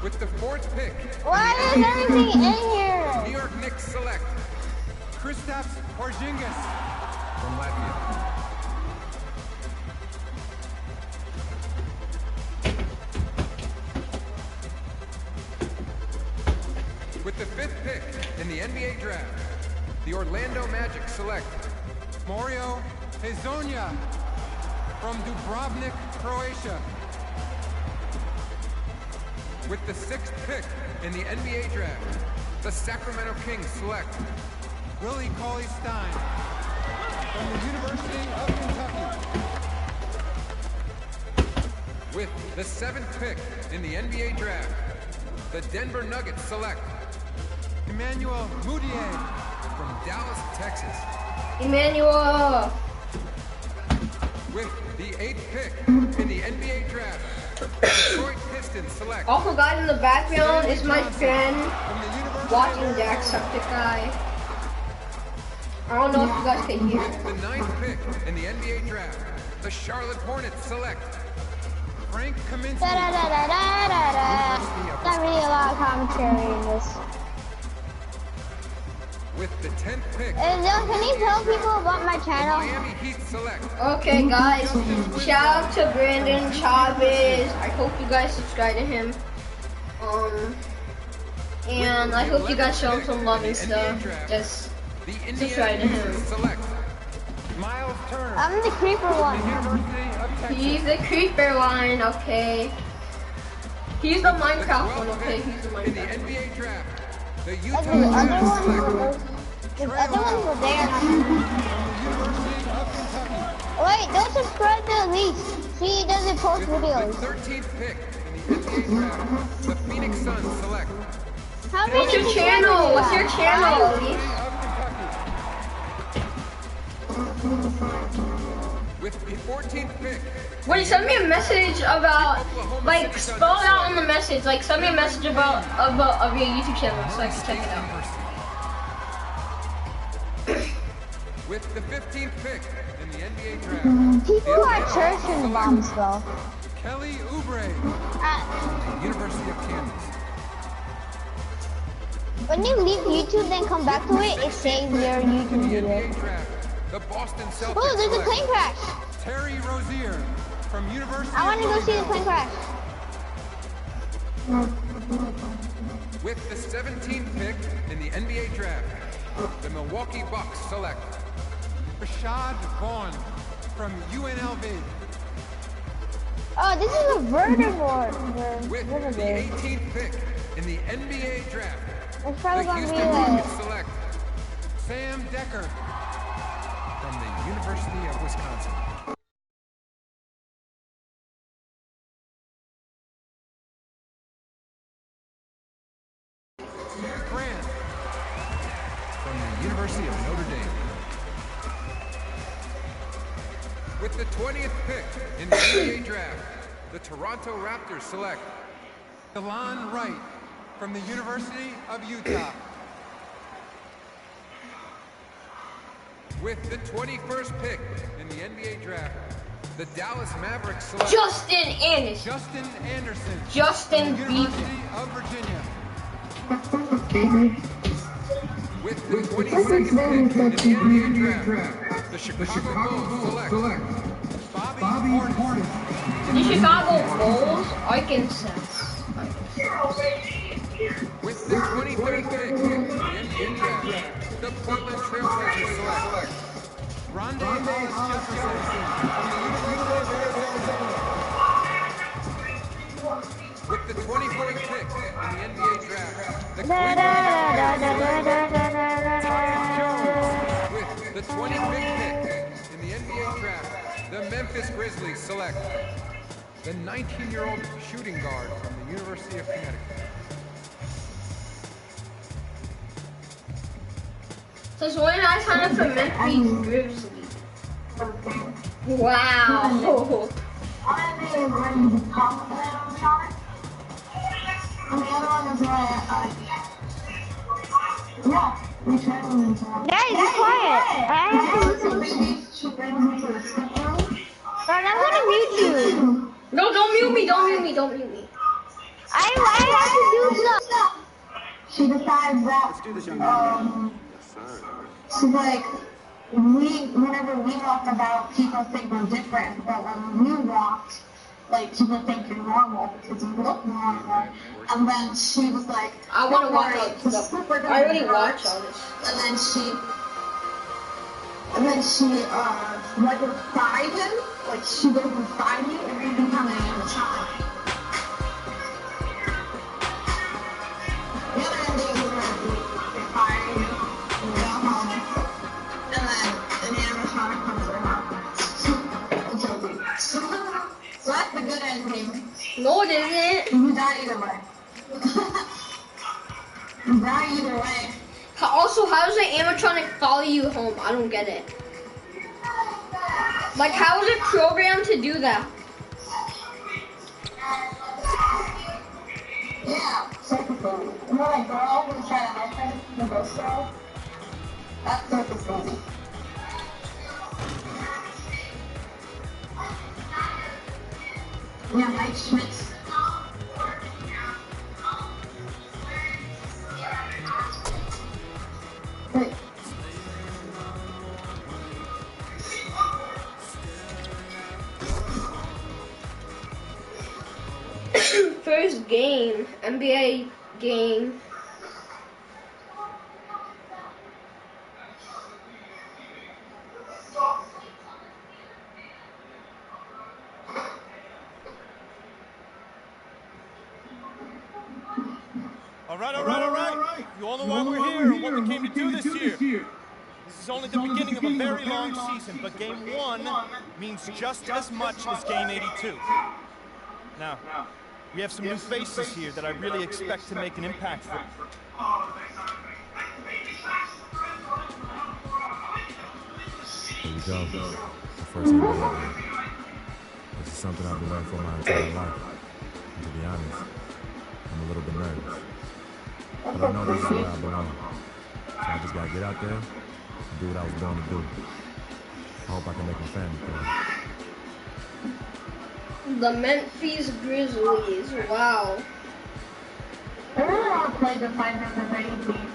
With the 4th pick. Why is everything in here? New York Knicks select Kristaps Porzingis from Latvia. With the 5th pick in the NBA draft, the Orlando Magic select Mario Hezonja from Dubrovnik, Croatia. With the 6th pick in the NBA draft, the Sacramento Kings select Willie Cauley-Stein from the University of Kentucky. With the 7th pick in the NBA draft, the Denver Nuggets select Emmanuel Mudiay from Dallas, Texas. Emmanuel! With the 8th pick in the NBA draft, Detroit Pistons select. Also, guys, in the background is my friend watching Jacksepticeye. I don't know if you guys can hear. With the 9th pick in the NBA draft, the Charlotte Hornets select Frank Kaminsky. Not really a lot of commentary in this. With the 10th pick, Can you tell people about my channel? Miami Heat select. Okay, guys, shout out to Brandon Chavez. I hope you guys subscribe to him. And I hope you guys show him some love and stuff. Just subscribe to him. Select Miles Turner. I'm the creeper one. He's the creeper one, okay. He's the Minecraft one, okay. He's the In the Minecraft one. NBA draft, the And Utah the other Jazz ones select were the other ones were there. University of Kentucky. Wait, don't subscribe to Elise. She doesn't post With videos. the 13th pick in the NBA draft, the Phoenix Suns select How many What's your subscribers channel? you What's got? your channel, University Elise? of Kentucky. With the 14th pick, Wait, send me a message about, like, spell it out on the message. Like, send me a message about of your YouTube channel so I can check it out. With the 15th pick in the NBA draft, People are churching bombs though. Kelly Oubre from the University of Kansas. When you leave YouTube then come back to it, it saves your YouTube In the video. NBA draft, the Boston Celtics Oh, there's a select plane crash. Terry Rozier from University I want to of go see the plane Louisville. crash. With the 17th pick in the NBA draft, the Milwaukee Bucks select Rashad Vaughn from UNLV. Oh, this is a vertibird. With the 18th pick in the NBA draft, It's probably the going to be Houston like... Rockets select Sam Decker from the University of Wisconsin. Grant from the University of Notre Dame. With the 20th pick in the NBA draft, the Toronto Raptors select Delon Wright from the University of Utah. With the 21st pick in the NBA draft, the Dallas Mavericks select Justin Anderson. Justin Anderson Justin from the University of Virginia. With the 22nd pick in the NBA draft, the Chicago Bulls select Bobby Portis. The Chicago Bulls, Arkansas. With the 23rd pick in the NBA draft, the Portland Trailblazers select Rondé Hollis Jefferson from the University of Arizona. With the 24th pick in the NBA draft, the With the 25th pick in the NBA draft, the Memphis Grizzlies select the 19-year-old shooting guard from the University of Connecticut. So when I signed up for Memphis Grizzlies. Wow. Guys, be quiet. I have to listen. Ron, I'm gonna mute you. No, don't mute me. Don't mute me. Don't mute me. I have to do stuff. She decides that, she's like, whenever we walk about, people think we're different, but when you walk, like, people think you're normal because you look normal. And then she was like, I want to watch all the this stuff. slipper I already watched all this. And then she like, inside him, like, she goes inside me and we become an animatronic. The other ending is where they fire you, and you go home, and then an animatronic comes around and kills you. So that's the good ending. No, it isn't. You die either way. You die either way. Also, how does the animatronic follow you home? I don't get it. Like, how is it programmed to do that? Yeah, circus-movie. You know that girl who's trying to help him in the ghost show? That's circus-movie. Yeah, Mike Schmitz. Wait. First game, NBA game. All right. You all know why we're here and what we came to do this year. This is only the beginning of a very long season, but Game 1 means just as much as Game 82. Now, we have some new faces here that I really expect to make an impact for. Here we go. The first NBA game. This is something I've been waiting for my entire life. And to be honest, I'm a little bit nervous. But I know this is where I belong. So I just gotta get out there and do what I was born to do. I hope I can make my family proud. The Memphis Grizzlies. Wow. I really want to play the 500 team.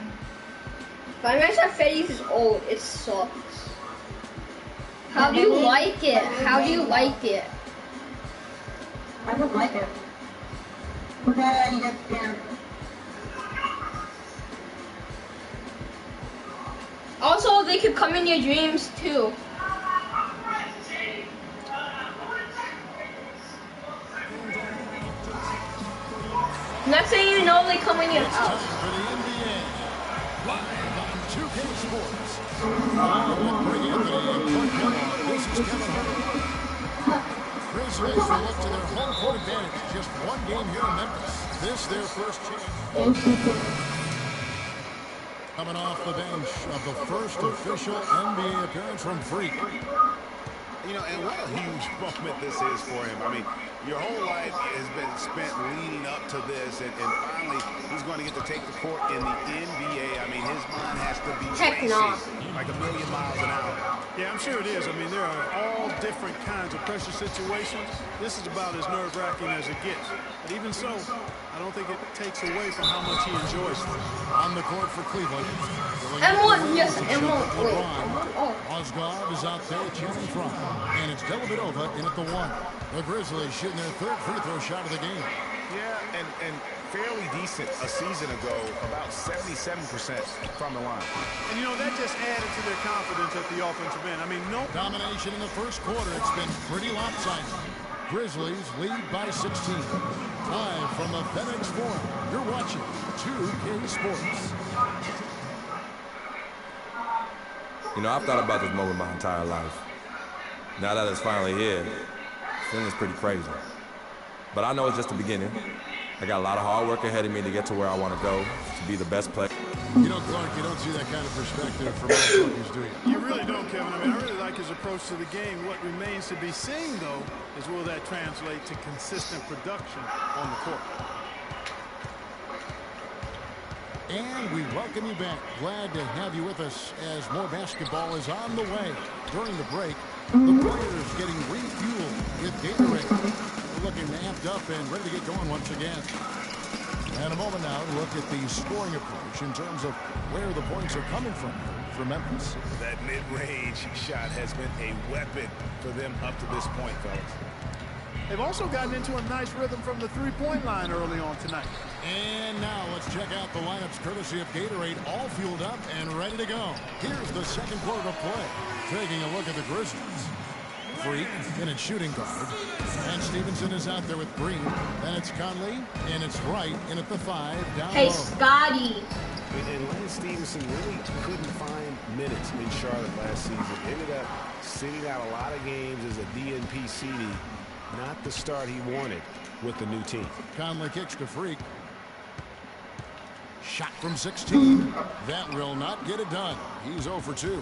Five Nights at Freddy's is old. It sucks. How do you like it? How do you like it? I don't like it. Because you get scared. Also, they could come in your dreams too. Next thing you know, they come in your house. For the NBA, live on 2K Sports. Along with Greg Anthony and Clark Kellogg, this is Kevin Hart. Grizzlies will look to their home court advantage. Just one game here in Memphis. This their first chance. Coming off the bench of the first official NBA appearance from Freak. You know, and what a huge moment this is for him. I mean, your whole life has been spent leading up to this, and finally he's going to get to take the court in the NBA. I mean, his mind has to be racing like a million miles an hour. Yeah, I'm sure it is. I mean, there are all different kinds of pressure situations. This is about as nerve-wracking as it gets. But even so, I don't think it takes away from how much he enjoys it. On the court for Cleveland. M1, yes, M1. Wait, M1? Oh. Ozgov is out there cheering from. And it's Dellavedova in at the one. The Grizzlies shooting their third free throw shot of the game. Yeah, and fairly decent a season ago, about 77% from the line. And, you know, that just added to their confidence at the offensive end. I mean, no Domination in the first quarter. It's been pretty lopsided. Grizzlies lead by 16. Live from the FedEx Forum, you're watching 2K Sports. You know, I've thought about this moment my entire life. Now that it's finally here, feeling's pretty crazy. But I know it's just the beginning. I got a lot of hard work ahead of me to get to where I want to go, to be the best player. You know, Clark, you don't see that kind of perspective from most rookies, do you? You really don't, Kevin. I mean, I really like his approach to the game. What remains to be seen, though, is will that translate to consistent production on the court. And we welcome you back. Glad to have you with us as more basketball is on the way. During the break, the players getting refueled with Gatorade. We're looking amped up and ready to get going once again. And a moment now to look at the scoring approach in terms of where the points are coming from for Memphis. That mid-range shot has been a weapon for them up to this point, fellas. They've also gotten into a nice rhythm from the three-point line early on tonight. And now let's check out the lineups courtesy of Gatorade, all fueled up and ready to go. Here's the second quarter of play. Taking a look at the Grizzlies. Freak in its shooting guard. And Stevenson is out there with Green. Then it's Conley, and it's Wright in at the 5 down Hey, low. Scotty. And Lance Stevenson really couldn't find minutes in Charlotte last season. Ended up sitting out a lot of games as a DNP CD. Not the start he wanted with the new team. Conley kicks to Freak. Shot from 16. That will not get it done. He's 0 for 2.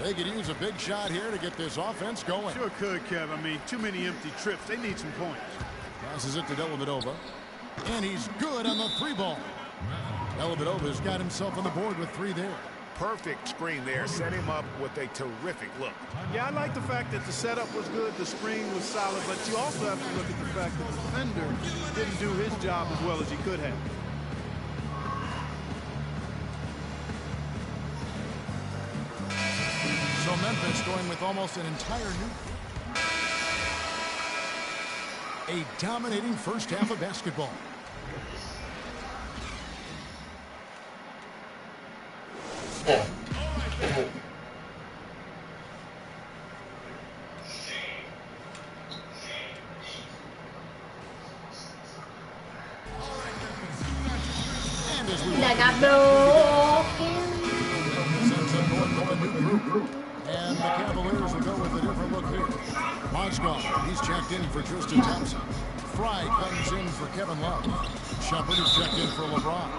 They could use a big shot here to get this offense going. Sure could, Kev. I mean, too many empty trips. They need some points. Passes it to Dellavedova. And he's good on the 3-ball. Dellavedova's got himself on the board with 3 there. Perfect screen there. Set him up with a terrific look. Yeah, I like the fact that the setup was good, the screen was solid, but you also have to look at the fact that the defender didn't do his job as well as he could have. So Memphis going with almost an entire new... A dominating first half of basketball. That got broken. And the Cavaliers will go with a different look here. Mozgov, he's checked in for Tristan Thompson. Fry comes in for Kevin Love. Shumpert is checked in for LeBron.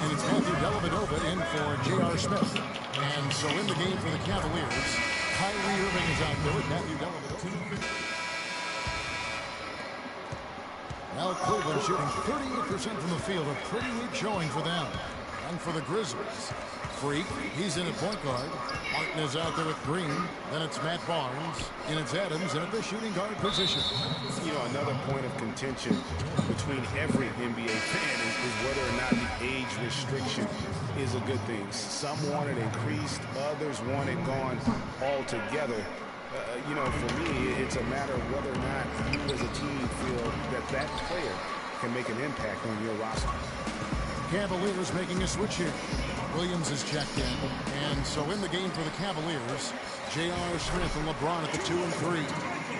And it's Matthew Dellavedova in for J.R. Smith. And so in the game for the Cavaliers, Kyrie Irving is out there with Matthew Dellavedova. Now Cleveland shooting 38% from the field. A pretty weak showing for them. And for the Grizzlies, Freak, he's in at point guard. Martin is out there with Green. Then it's Matt Barnes. And it's Adams in at the shooting guard position. You know, another point of contention between every NBA fan is whether or not the age restriction is a good thing. Some want it increased, others want it gone altogether. You know, for me, it's a matter of whether or not you as a team feel that that player can make an impact on your roster. Cavaliers making a switch here. Williams is checked in. And so in the game for the Cavaliers, J.R. Smith and LeBron at the 2 and 3.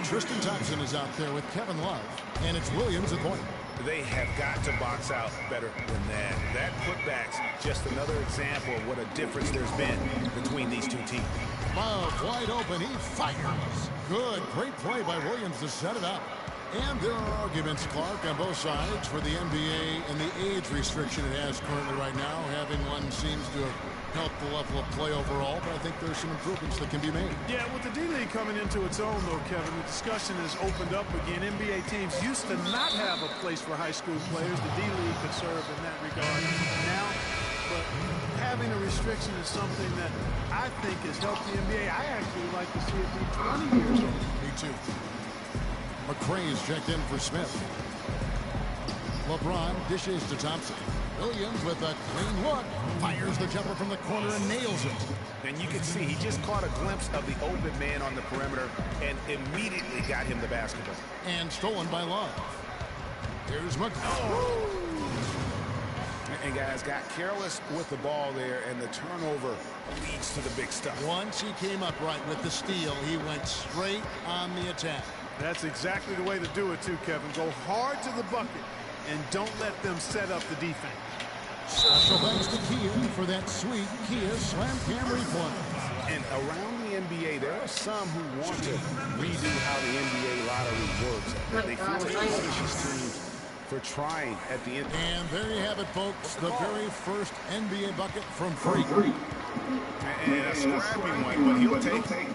Tristan Thompson is out there with Kevin Love. And it's Williams at point. They have got to box out better than that. That putback's just another example of what a difference there's been between these two teams. Love wide open. He fires. Good. Great play by Williams to set it up. And there are arguments, Clark, on both sides for the NBA and the age restriction it has currently right now. Having one seems to have helped the level of play overall, but I think there's some improvements that can be made. Yeah, with the D-League coming into its own, though, Kevin, the discussion has opened up again. NBA teams used to not have a place for high school players. The D-League could serve in that regard now. But having a restriction is something that I think has helped the NBA. I actually like to see it be 20 years old. Me too. McRae is checked in for Smith. LeBron dishes to Thompson. Williams with a clean look. Fires the jumper from the corner and nails it. And you can see he just caught a glimpse of the open man on the perimeter and immediately got him the basketball. And stolen by Love. Here's McCoy. And guys got careless with the ball there, and the turnover leads to the big stuff. Once he came up right with the steal, he went straight on the attack. That's exactly the way to do it, too, Kevin. Go hard to the bucket and don't let them set up the defense. Special thanks to Kia for that sweet Kia Slam Cam replay. And around the NBA, there are some who want to redo how the NBA lottery works. They feel like the teams for trying at the end. And there you have it, folks. The very first NBA bucket from Freak. And a scrappy one, but he'll take it.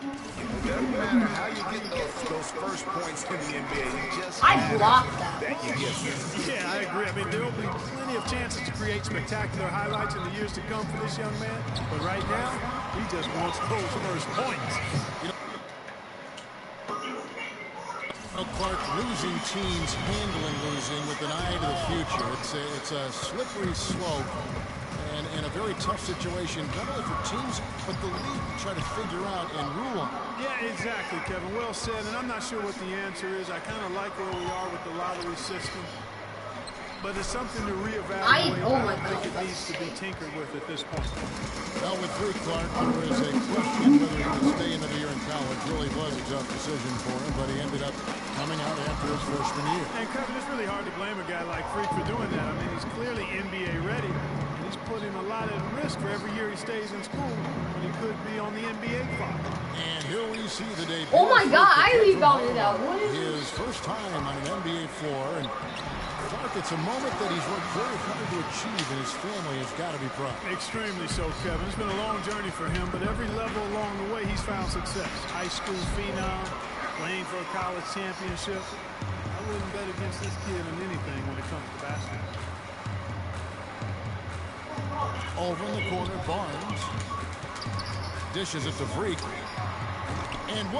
It doesn't matter how you get those first points in the NBA. You just I blocked that. That he gets there. Yeah, I agree. I mean, there will be plenty of chances to create spectacular highlights in the years to come for this young man. But right now, he just wants those first points. Clark, losing teams handling losing with an eye to the future. It's a slippery slope and a very tough situation, not only for teams, but the league to try to figure out and rule on. Yeah, exactly, Kevin. Well said. And I'm not sure what the answer is. I kind of like where we are with the lottery system. But it's something to reevaluate. I think it needs to be tinkered with at this point. Now with Free Clark, there is a question whether he would stay another year in college. Really was a tough decision for him, but he ended up coming out after his freshman year. And Kevin, it's really hard to blame a guy like Freak for doing that. I mean, he's clearly NBA ready. And he's putting a lot at risk for every year he stays in school when he could be on the NBA clock. And here we see the debut. Oh my God, I rebounded that. What is his first time on an NBA floor, and Clark, it's a moment that he's worked very hard to achieve, and his family has got to be proud. Extremely so, Kevin. It's been a long journey for him, but every level along the way, he's found success. High school phenom, playing for a college championship. I wouldn't bet against this kid in anything when it comes to basketball. Over in the corner, Barnes dishes it to Freak.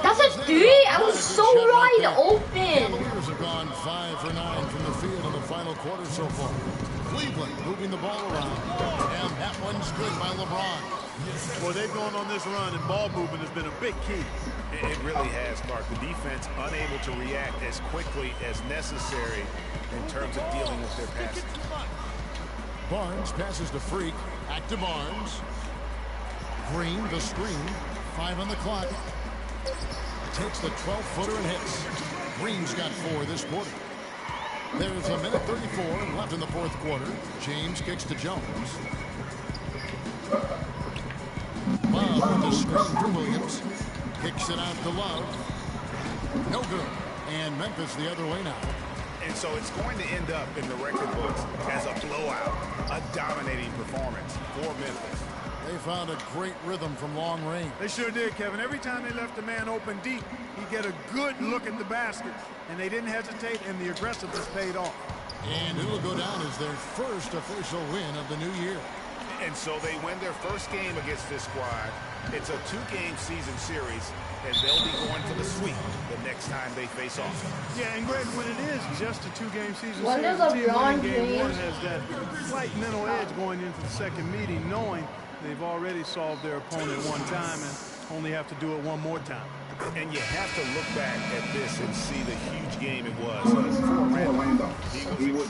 That's a three. I was so wide open. Cavaliers have gone 5 for 9 from the field in the final quarter so far. Cleveland moving the ball around, and that one's good by LeBron. Well, they've gone on this run, and ball movement has been a big key. It really has, Clark. The defense unable to react as quickly as necessary in terms of dealing with their passing. Barnes passes to Freak. Back to Barnes. Green, the screen. 5 on the clock. Takes the 12-footer and hits. Green's got 4 this quarter. There's a minute 34 left in the fourth quarter. James kicks to Jones. Love on the screen for Williams. Kicks it out to Love. No good. And Memphis the other way now. And so it's going to end up in the record books as a blowout, a dominating performance for Memphis. They found a great rhythm from long range. They sure did, Kevin. Every time they left the man open deep, he'd get a good look at the basket. And they didn't hesitate, and the aggressiveness paid off. And it'll go down as their first official win of the new year. And so they win their first game against this squad. It's a 2-game season series, and they'll be going for the sweep the next time they face off. Yeah, and Greg, when it is just a 2-game season When series, there's a the team Bron winning game one James. has that slight mental edge going into the second meeting, knowing they've already solved their opponent one time and only have to do it one more time. And you have to look back at this and see the huge game it was for Randall. He was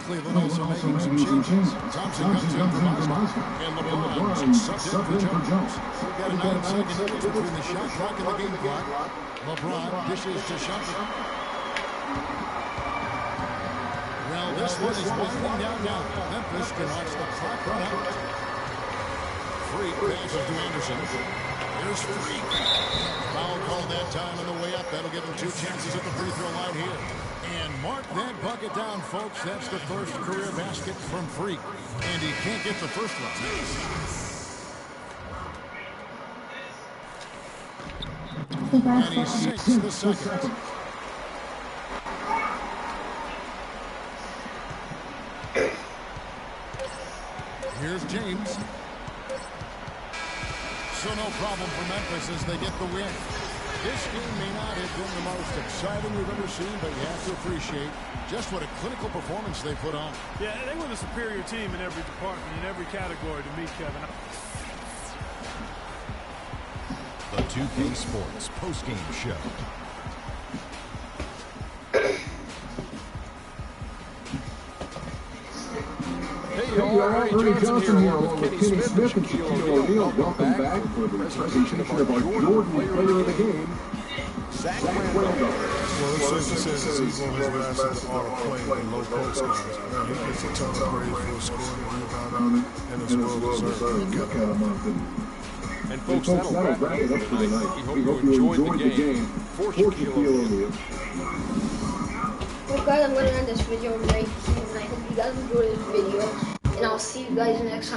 Cleveland also making some changes. Thompson comes in for Boston, and LeBron subbed in for Jones. We've got a 9-second difference between the shot clock and the game clock. LeBron dishes to Shumpert. Well, this one is winding down now. Memphis can watch the clock run out. Freak passes to Anderson. Here's Freak. Foul called that time on the way up. That'll give him 2 chances at the free throw line here. And mark that bucket down, folks. That's the first career basket from Freak. And he can't get the first one. And he sinks the second. Here's James. So no problem for Memphis as they get the win. This game may not have been the most exciting we've ever seen, but you have to appreciate just what a clinical performance they put on. Yeah, they were the superior team in every department, in every category to me, Kevin. The 2K Sports postgame show. Hey y'all, Ray Johnson here along with Kenny Smith and Shaquille O'Neal. Welcome back for the presentation of our Jordan Player of the Game, Zach Randolph. Well, it's safe to say that he's one of his best auto play and low post guys. He gets a ton of praise for scoring, rebounding, and it's well deserved. Look at him up. And folks, that'll wrap it up for tonight. We hope you enjoyed the game. For Shaquille O'Neal. Well guys, I'm going to end this video right here, and I hope you guys enjoyed this video, and I'll see you guys next time.